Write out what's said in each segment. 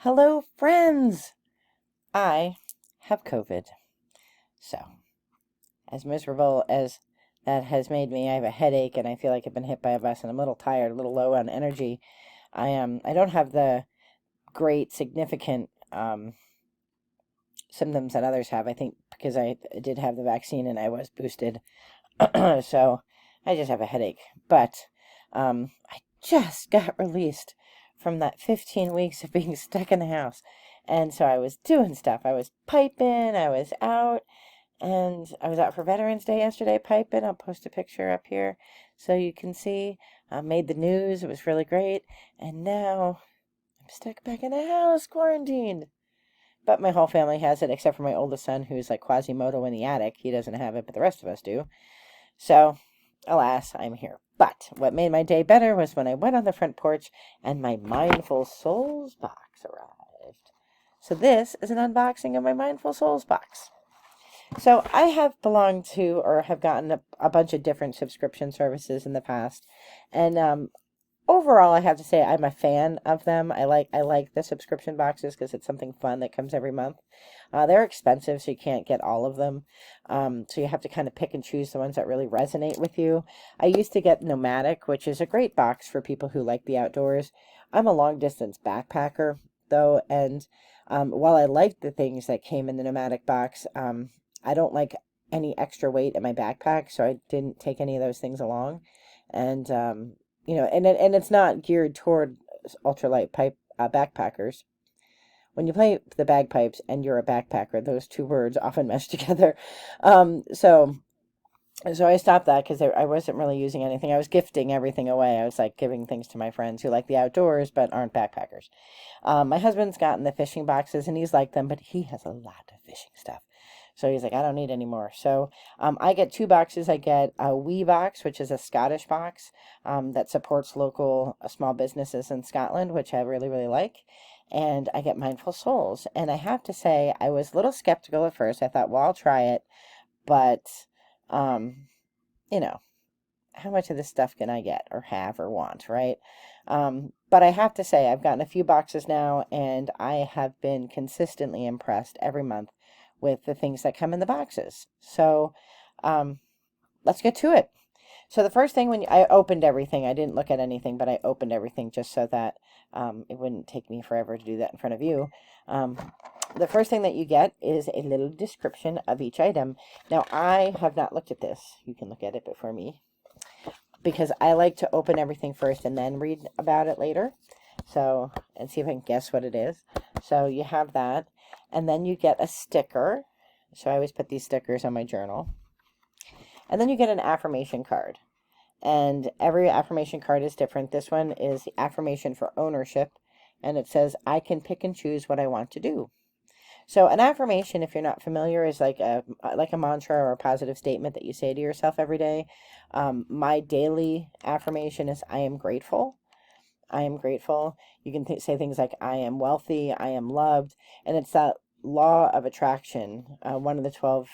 Hello, friends! I have COVID. So, as miserable as that has made me, I have a headache and I feel like I've been hit by a bus and I'm a little tired, a little low on energy. I don't have the great significant symptoms that others have. I think because I did have the vaccine and I was boosted. So, I just have a headache. But I just got released from that 15 weeks of being stuck in the house. And so I was doing stuff. I was piping, I was out, and I was out for Veterans Day yesterday piping. I'll post a picture up here so you can see. I made the news. It was really great. And now I'm stuck back in the house, quarantined. But my whole family has it, except for my oldest son, who's like Quasimodo in the attic. He doesn't have it, but the rest of us do. So, alas, I'm here. But what made my day better was when I went on the front porch and my Mindful Souls box arrived. So this is an unboxing of my Mindful Souls box. So I have belonged to or have gotten a bunch of different subscription services in the past. And overall, I have to say I'm a fan of them. I like the subscription boxes because it's something fun that comes every month. They're expensive, so you can't get all of them. So you have to kind of pick and choose the ones that really resonate with you. I used to get Nomadic, which is a great box for people who like the outdoors. I'm a long distance backpacker, though, and while I liked the things that came in the Nomadic box, I don't like any extra weight in my backpack, so I didn't take any of those things along. And and it's not geared toward ultralight pipe backpackers. When you play the bagpipes and you're a backpacker, those two words often mesh together. So I stopped that because I wasn't really using anything. I was gifting everything away. I was like giving things to my friends who like the outdoors but aren't backpackers. My husband's gotten the fishing boxes and he's liked them, but he has a lot of fishing stuff. So he's like, I don't need any more. So I get two boxes. I get a Wee box, which is a Scottish box that supports local small businesses in Scotland, which I really, really like. And I get Mindful Souls. And I have to say, I was a little skeptical at first. I thought, well, I'll try it. But, um, you know, how much of this stuff can I get or have or want, right? But I have to say, I've gotten a few boxes now, and I have been consistently impressed every month with the things that come in the boxes. So let's get to it. So the first thing when I opened everything, I didn't look at anything, but I opened everything just so that it wouldn't take me forever to do that in front of you. The first thing that you get is a little description of each item. Now, I have not looked at this. You can look at it before me, because I like to open everything first and then read about it later. So, and see if I can guess what it is. So you have that. And then you get a sticker. So I always put these stickers on my journal. And then you get an affirmation card. And every affirmation card is different. This one is the affirmation for ownership. And it says, I can pick and choose what I want to do. So an affirmation, if you're not familiar, is like a mantra or a positive statement that you say to yourself every day. My daily affirmation is, I am grateful. I am grateful. You can say things like, I am wealthy, I am loved. And it's that law of attraction, one of the 12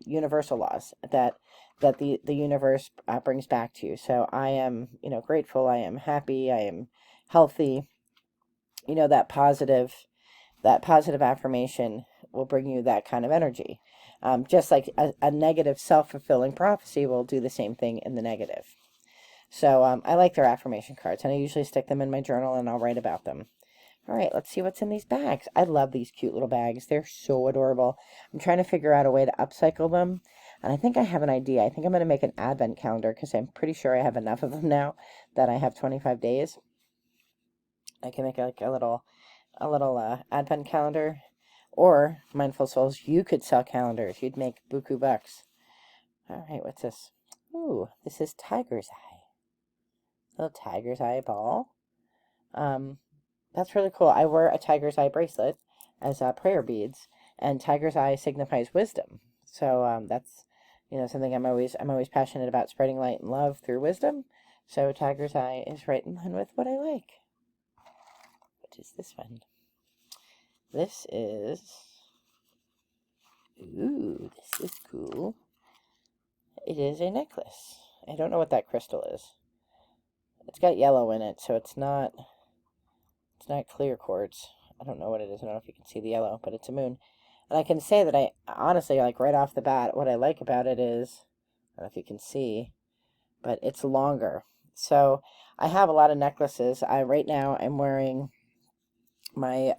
universal laws that the universe brings back to you. So I am, grateful, I am happy, I am healthy. That positive affirmation will bring you that kind of energy. Just like a negative self-fulfilling prophecy will do the same thing in the negative. So I like their affirmation cards, and I usually stick them in my journal, and I'll write about them. All right, let's see what's in these bags. I love these cute little bags. They're so adorable. I'm trying to figure out a way to upcycle them, and I think I have an idea. I think I'm going to make an advent calendar because I'm pretty sure I have enough of them now that I have 25 days. I can make like a little advent calendar. Or, Mindful Souls, you could sell calendars. You'd make buku bucks. All right, what's this? Ooh, this is Tiger's Eye. Little Tiger's Eye ball. That's really cool. I wear a Tiger's Eye bracelet as prayer beads, and Tiger's Eye signifies wisdom. So that's something I'm always passionate about, spreading light and love through wisdom. So Tiger's Eye is right in line with what I like. What is this one? This is, ooh, this is cool. It is a necklace. I don't know what that crystal is. It's got yellow in it, so it's not clear quartz. I don't know what it is. I don't know if you can see the yellow, but it's a moon. And I can say that I honestly, like right off the bat, what I like about it is, I don't know if you can see, but it's longer. So I have a lot of necklaces. Right now I'm wearing my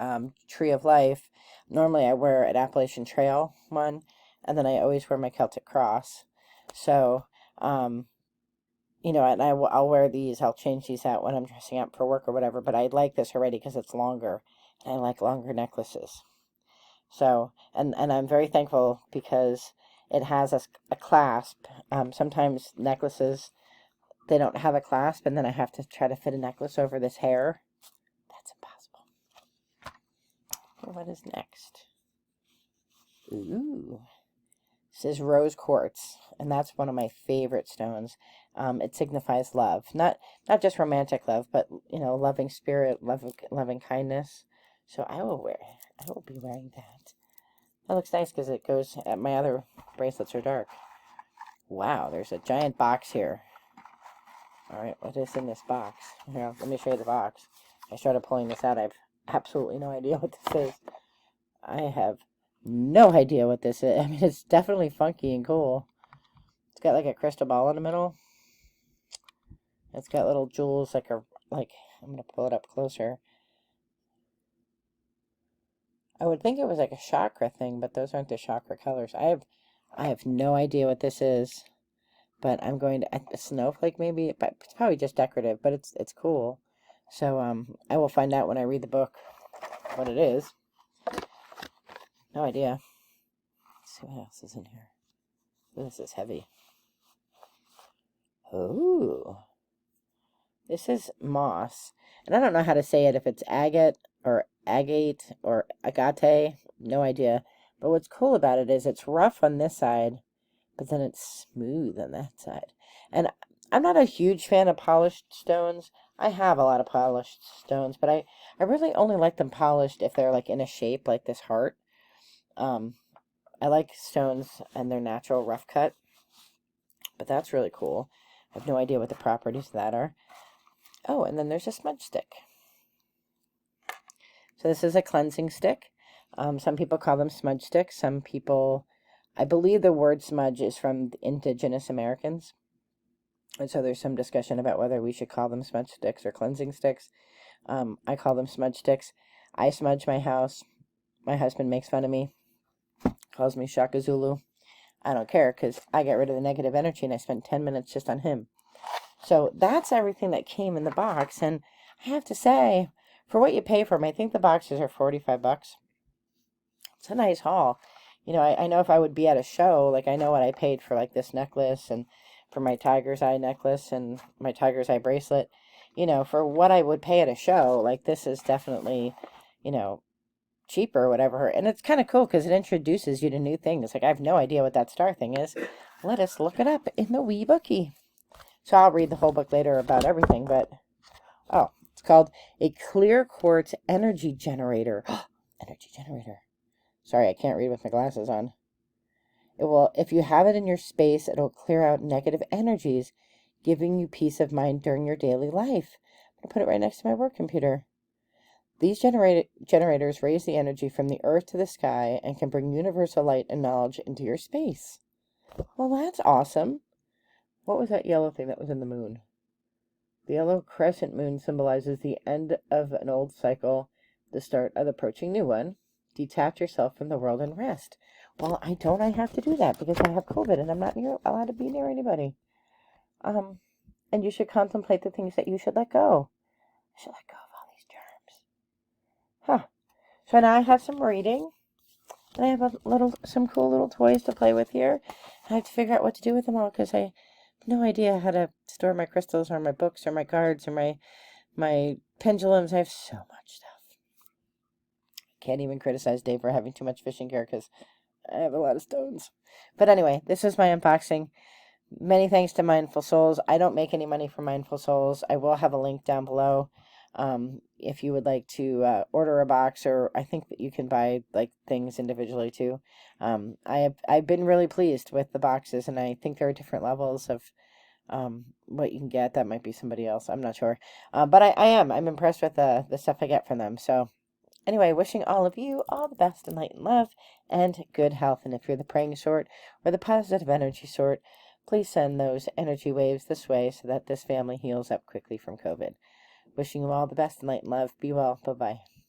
Tree of Life. Normally I wear an Appalachian Trail one, and then I always wear my Celtic Cross. So, you know, and I'll wear these. I'll change these out when I'm dressing up for work or whatever. But I like this already because it's longer, and I like longer necklaces. So, and I'm very thankful because it has a clasp. Sometimes necklaces, they don't have a clasp, and then I have to try to fit a necklace over this hair. That's impossible. What is next? Ooh. This is rose quartz, and that's one of my favorite stones. It signifies love, not just romantic love, but you know, loving spirit, loving kindness. So I will be wearing that. That looks nice because it goes. My other bracelets are dark. Wow, there's a giant box here. All right, what is in this box? Here, let me show you the box. I started pulling this out. I have absolutely no idea what this is. I have no idea what this is. I mean, it's definitely funky and cool. It's got like a crystal ball in the middle. It's got little jewels like I'm gonna pull it up closer. I would think it was like a chakra thing, but those aren't the chakra colors. I have no idea what this is, but I'm going to a snowflake maybe, but it's probably just decorative, but it's cool. So I will find out when I read the book what it is. No idea. Let's see what else is in here. Ooh, this is heavy. Ooh. This is moss. And I don't know how to say it, if it's agate or agate or agate. No idea. But what's cool about it is it's rough on this side, but then it's smooth on that side. And I'm not a huge fan of polished stones. I have a lot of polished stones, but I really only like them polished if they're like in a shape like this heart. I like stones and their natural rough cut, but that's really cool. I have no idea what the properties of that are. Oh, and then there's a smudge stick. So this is a cleansing stick. Some people call them smudge sticks. Some people, I believe the word smudge is from the indigenous Americans. And so there's some discussion about whether we should call them smudge sticks or cleansing sticks. I call them smudge sticks. I smudge my house. My husband makes fun of me, calls me Shaka Zulu. I don't care because I get rid of the negative energy and I spent 10 minutes just on him. So that's everything that came in the box. And I have to say, for what you pay for them, I think the boxes are $45. It's a nice haul. You know, I know if I would be at a show, like I know what I paid for like this necklace and for my tiger's eye necklace and my tiger's eye bracelet. You know, for what I would pay at a show, like this is definitely, you know, cheaper or whatever. And it's kind of cool because it introduces you to new things. Like I have no idea what that star thing is. Let us look it up in the wee bookie. So I'll read the whole book later about everything, but oh, it's called A Clear Quartz Energy Generator. Energy generator. Sorry, I can't read with my glasses on. It will, if you have it in your space, it'll clear out negative energies, giving you peace of mind during your daily life. I'm gonna put it right next to my work computer. These generators raise the energy from the earth to the sky and can bring universal light and knowledge into your space. Well, that's awesome. What was that yellow thing that was in the moon? The yellow crescent moon symbolizes the end of an old cycle, the start of the approaching new one. Detach yourself from the world and rest. Well, I have to do that because I have COVID and I'm not allowed to be near anybody. And you should contemplate the things that you should let go. I should let go of all these germs. Huh. So now I have some reading. And I have some cool little toys to play with here. I have to figure out what to do with them all because I have no idea how to store my crystals or my books or my cards or my pendulums. I have so much stuff. Can't even criticize Dave for having too much fishing gear because I have a lot of stones. But anyway, this is my unboxing. Many thanks to Mindful Souls. I don't make any money from Mindful Souls. I will have a link down below if you would like to order a box, or I think that you can buy like things individually too. I've been really pleased with the boxes, and I think there are different levels of what you can get. That might be somebody else. I'm not sure. But I'm impressed with the stuff I get from them. So Anyway, wishing all of you all the best in light and love and good health. And if you're the praying sort or the positive energy sort, please send those energy waves this way so that this family heals up quickly from COVID. Wishing you all the best in light and love. Be well. Bye-bye.